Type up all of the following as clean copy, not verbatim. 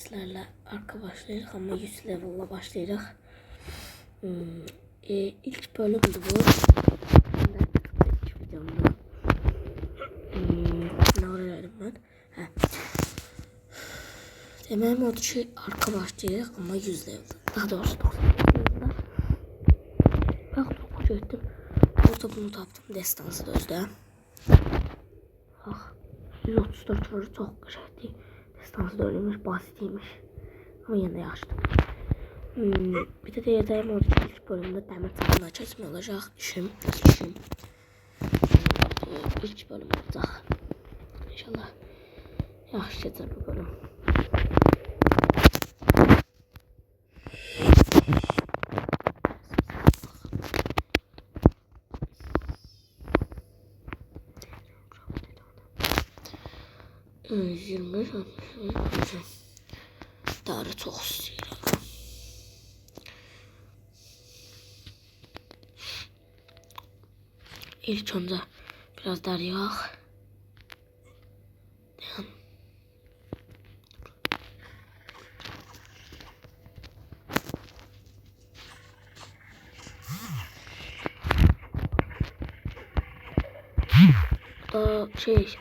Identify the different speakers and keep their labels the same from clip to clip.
Speaker 1: sizlerle arka başlayırıq, ama 100 level'la başlayırıq. İlk bölümdür bu. İlk videomda. Ne arayayım ben? Deməyim odur ki, arka başlayırıq, ama 100 level. Daha doğrusu 90 level'da. Bak, çok ettim. Burada bunu tapdım. Destansı da özdə. Bak, 134 var, çok qəşəngdir. Destansı da öyleymiş, basitiymiş. Ama yine de yaşdım. Bir de diyeceğim oldu ki ilk bölümde dəmir tapına keçmə olacaq. İşim. İlk bölüm olacaq. İnşallah yaxşı keçər bu bölüm. Darı çok istiyorum. İlk önce biraz dar yağ.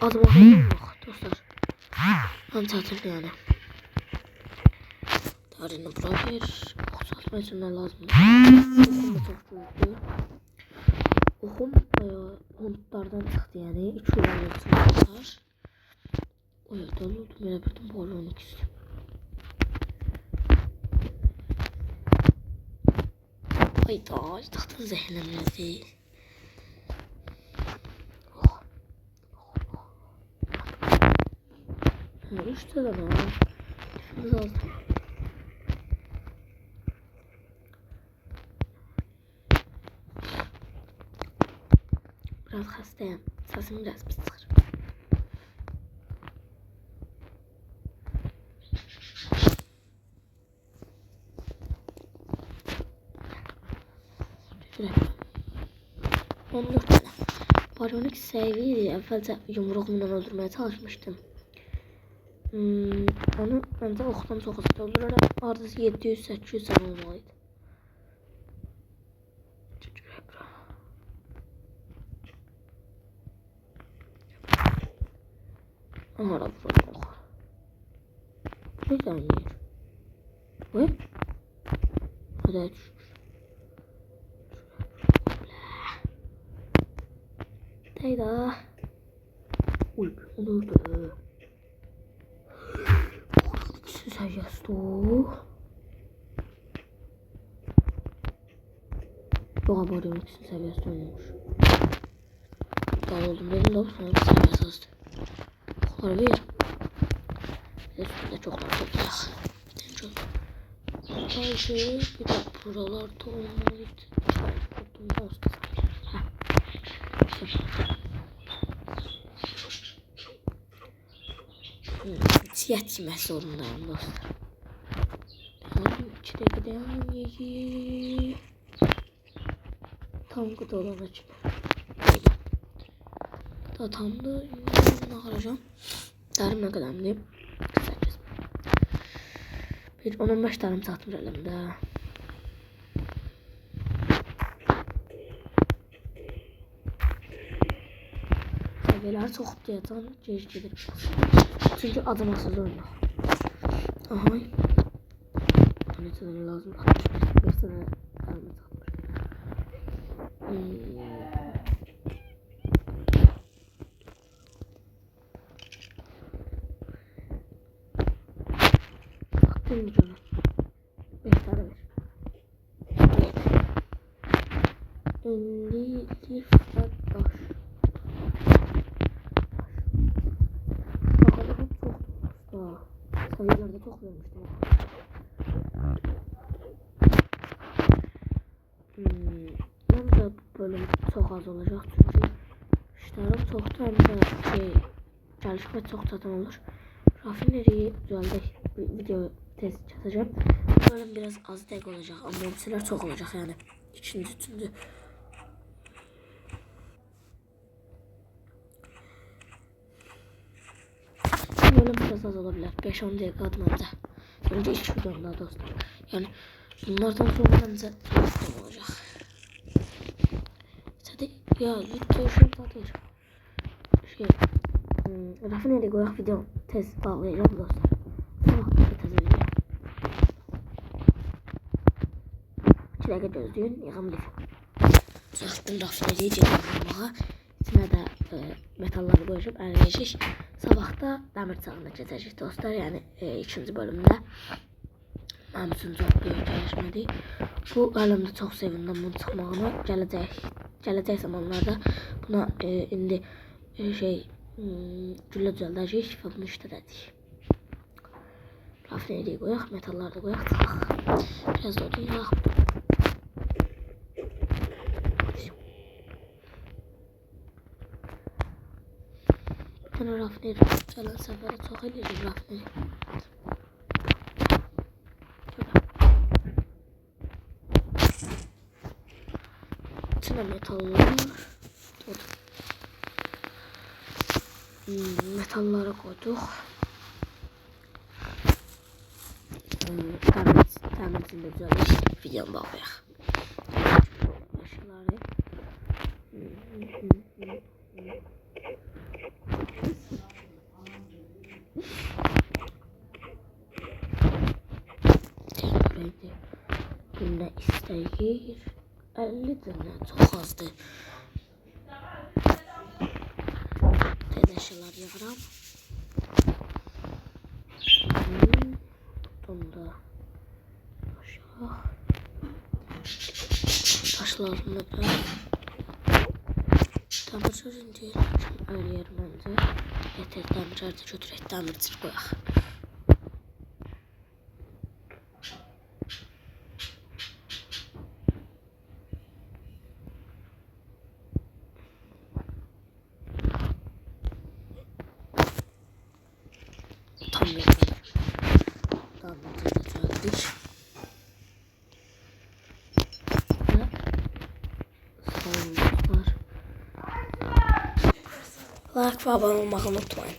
Speaker 1: Adım yok dostlar. Ben tatil yani. Tarihini bura bir. Oxsatma için ne lazım? Oxum çok büyüktü. Oxum hondlardan çıktı yani. 2 yıl var. O yüzden oldum. Böyle bir polon ikisi. Hayda, tahtın zehirlenmesi. İşte de var. Tüfümüz aldı. Biraz hastayım. Sesim biraz pis çıkır. Şuraya. 14 tane. Baronik seviyeyi evvelce yumruğumla öldürmeye çalışmıştım. Onu bence oxdan çox hızlı öldürürəm. Ardası 700-800 tane olmalıydı. Aha da vuralım. Ne zanlıyor? Ve? Hadi düşmüş. Deyda. Uy, onu öldü. Seviyesi yok. Yok abi, onun ikisinin seviyesi olmuş. Ben oldum, benim de olsun, onun seviyesi azdı. Okları bir. Bir de üstünde çoklar toplayaq. Sadece bir de buralarda olmalıydı. Çarpıdım da usta siyah yemək zorundayım dostlar. İçine gidelim yeyi. Tam gıda olana çıkıyor. Da tam da ne alacağım? Darım ne kadar mıyım? Bir 10-15 darım satmış elimde. Seviyeler çok diyeceğim. Gelir. Çünkü acımasız oynuyor. Aha. Ne tane lazım? 65 tane darım satmış. Baktım canım. 5 tane ver. 50 lif taş. Bakalım çok usta. Sayılarda çok vermiştim. Bence bu bölüm çok az olacak çünkü işlerim çoktu, hem de çalışma çok zaten olur. Rafineriyi düzeltecek bir video test çatacağım. Bu bölüm biraz az tek olacak ama hepsiler çok olacak yani. İkinci. Bu bölüm biraz az olabilir. 5-10 dakika atmamda. Önce iş videomda dostlar. Yani bunlardan sonra bence video olacak. Hadi ya video şurada değil. Rafineri koyak video tez bağlayacağım dostlar. Sabah bir tez video. Çileğe gözlüğün yığım video. Zaten rafineriyi çekeceğim. İçine de metalları koyup ələyəcək. Sabah da dəmir çağına keçəcək dostlar. Yəni ikinci bölümdə mənim üçün çox böyük dəyişmədi. Bu bölümdə çox sevindim bunun çıxmağına. Gələcək zamanlarda buna indi güllə düzəldəcəyik və bunu işlədəcəyik. Rafineriyi qoyaq, metalları da qoyaq, çıxaq. Biraz da odun yağaq. Ben rafineri gelen sefere çok eləyəcəm rafineri. İçine metallar. Metalları koyduk. Dəmircini də düzəldik. Videonu bağlayaq. Aşıları. Bunda istəyir 50 dənə çox azdır. Təzəşələr yığıram. Bunda aşağı taş lazımdır. Dəmirçi indi əliyər məncə. Yeter dəmirçi də götürək, dəmirçi qoyaq. Tam yeter. Dəmirçi də düzəldik. Sağ olun dostlar. Like ve abone olmayı unutmayın.